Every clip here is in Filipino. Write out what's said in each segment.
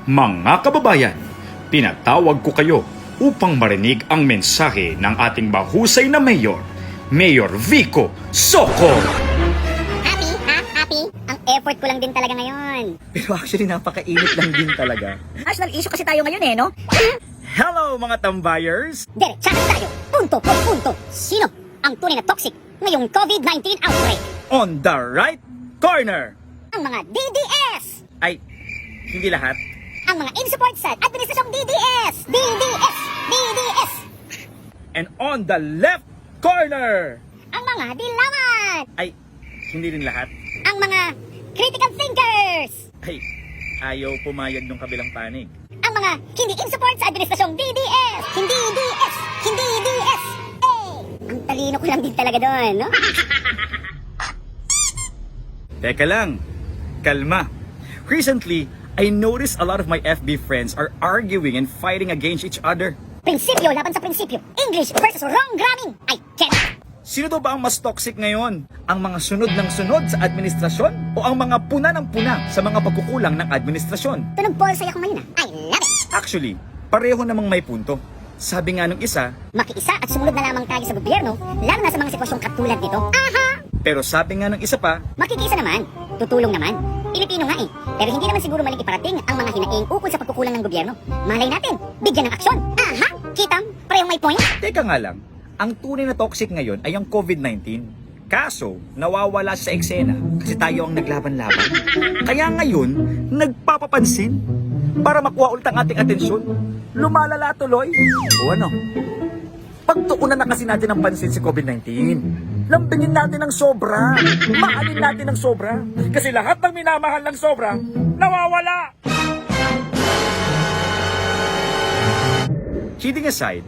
Mga kababayan, pinatawag ko kayo upang marinig ang mensahe ng ating mahusay na mayor, Mayor Vico Socco. Happy, ha? Happy? Ang effort ko lang din talaga ngayon. Pero actually, napakainit lang din talaga. National issue kasi tayo ngayon no? Hello mga tambayers! Diretsahan tayo. Punto por punto. Sino ang tunay na toxic ngayong COVID-19 outbreak? On the right corner! Ang mga DDS! Ay, hindi lahat. Ang mga in-support sa administrasyong DDS! DDS! DDS! And on the left corner! Ang mga dilawan! Ay, hindi rin lahat. Ang mga critical thinkers! Ay, ayaw pumayag ng kabilang panig. Ang mga hindi in-support sa administrasyong DDS! Hindi DS! Hindi DS! Eh! Ang talino ko lang din talaga doon, no? Teka lang, kalma. Recently, I noticed a lot of my FB friends are arguing and fighting against each other. Prinsipyo laban sa prinsipyo. English versus wrong gramming. I cannot. Sino daw ba ang mas toxic ngayon? Ang mga sunod ng sunod sa administrasyon? O ang mga puna ng puna sa mga pagkukulang ng administrasyon? Tunog ball saya ko ngayon I love it. Actually, pareho namang may punto. Sabi nga nung isa, Makiisa at sumunod na lamang tayo sa gobyerno, lalo na sa mga sitwasyong katulad nito. Aha! pero sabi nga nung isa pa, Makikisa naman. Tutulong naman. Pilipino nga eh. Pero hindi naman siguro maling iparating ang mga hinaing ukol sa pagkukulang ng gobyerno. Malay natin, bigyan ng aksyon. Aha! Kitam, parehong may point. teka nga lang, ang tunay na toxic ngayon ay ang COVID-19. Kaso, nawawala siya sa eksena kasi tayo ang naglaban-laban. Kaya ngayon, nagpapapansin para makuha ulit ang ating atensyon. Lumalala tuloy. O ano? Pagtuunan na kasi natin ang pansin si COVID-19. Lambingin natin ng sobra. Maalin natin ng sobra. Kasi lahat ng minamahal ng sobra, nawawala. Kidding aside,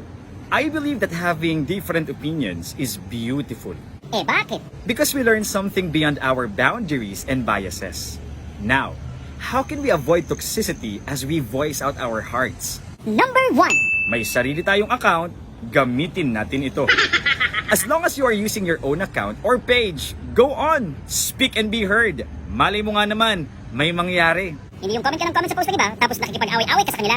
I believe that having different opinions is beautiful. Eh bakit? Because we learn something beyond our boundaries and biases. Now, how can we avoid toxicity as we voice out our hearts? Number 1. May sarili tayong account, gamitin natin ito. As long as you are using your own account or page, go on, speak and be heard. Malay mo nga naman, may mangyari. Hindi yung comment ka ng comment sa post ng iba, tapos nakikipag-away-away ka sa kanila.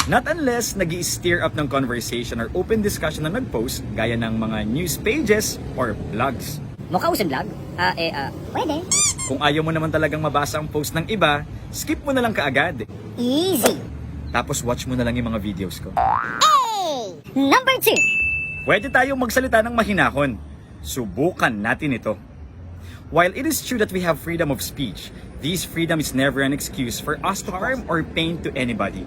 Not unless nag-i-steer up ng conversation or open discussion na nag-post gaya ng mga news pages or blogs. Mukha usin vlog? Pwede. Kung ayaw mo naman talagang mabasa ang post ng iba, skip mo na lang kaagad. Easy. Tapos watch mo na lang yung mga videos ko. Hey! Number 2. Pwede tayong magsalita ng mahinahon. Subukan natin ito. While it is true that we have freedom of speech, this freedom is never an excuse for us to harm or pain to anybody.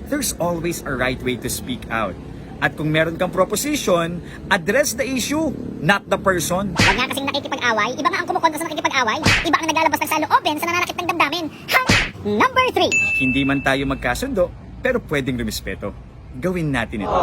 There's always a right way to speak out. At kung meron kang proposition, address the issue, not the person. Huwag nga kasing nakikipag-away, iba nga ang kumukontra sa nakikipag-away, iba ang naglalabas ng salooben sa nananakit ng damdamin. Ha? Number 3. Hindi man tayo magkasundo, pero pwedeng rumispeto. Gawin natin ito.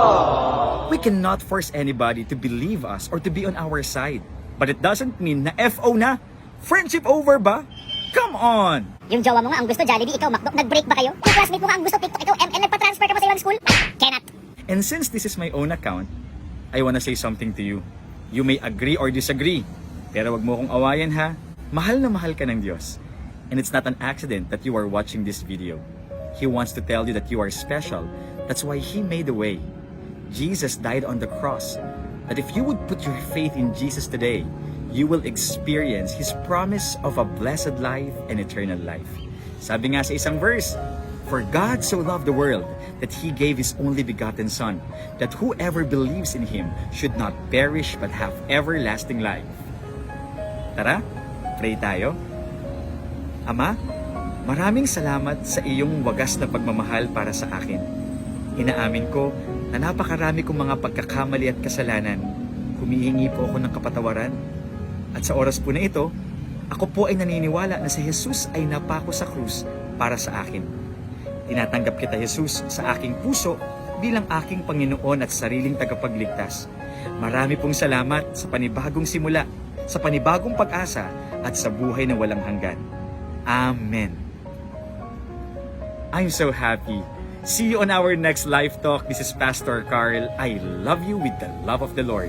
We cannot force anybody to believe us or to be on our side. But it doesn't mean na FO na. Friendship over ba? Come on! Yung jowa mo nga ang gusto Jollibee, ikaw McDo, nag-break ba kayo? Yung classmate mo nga ang gusto TikTok, ikaw ML, nagpa-transfer ka pa sa ibang school? Cannot. And since this is my own account, I wanna say something to you. You may agree or disagree, pero wag mo kong awayan ha. Mahal na mahal ka ng Diyos. And it's not an accident that you are watching this video. He wants to tell you that you are special. That's why He made a way. Jesus died on the cross. That if you would put your faith in Jesus today, you will experience His promise of a blessed life and eternal life. Sabi nga sa isang verse, For God so loved the world that He gave His only begotten Son, that whoever believes in Him should not perish but have everlasting life. Tara, pray tayo. Ama, maraming salamat sa iyong wagas na pagmamahal para sa akin. Inaamin ko na napakarami kong mga pagkakamali at kasalanan. Humihingi po ako ng kapatawaran. At sa oras po na ito, ako po ay naniniwala na si Jesus ay napako sa krus para sa akin. Tinatanggap kita, Jesus, sa aking puso bilang aking Panginoon at sariling tagapagligtas. Marami pong salamat sa panibagong simula, sa panibagong pag-asa at sa buhay na walang hanggan. Amen. I'm so happy. See you on our next live talk. This is Pastor Carl. I love you with the love of the Lord.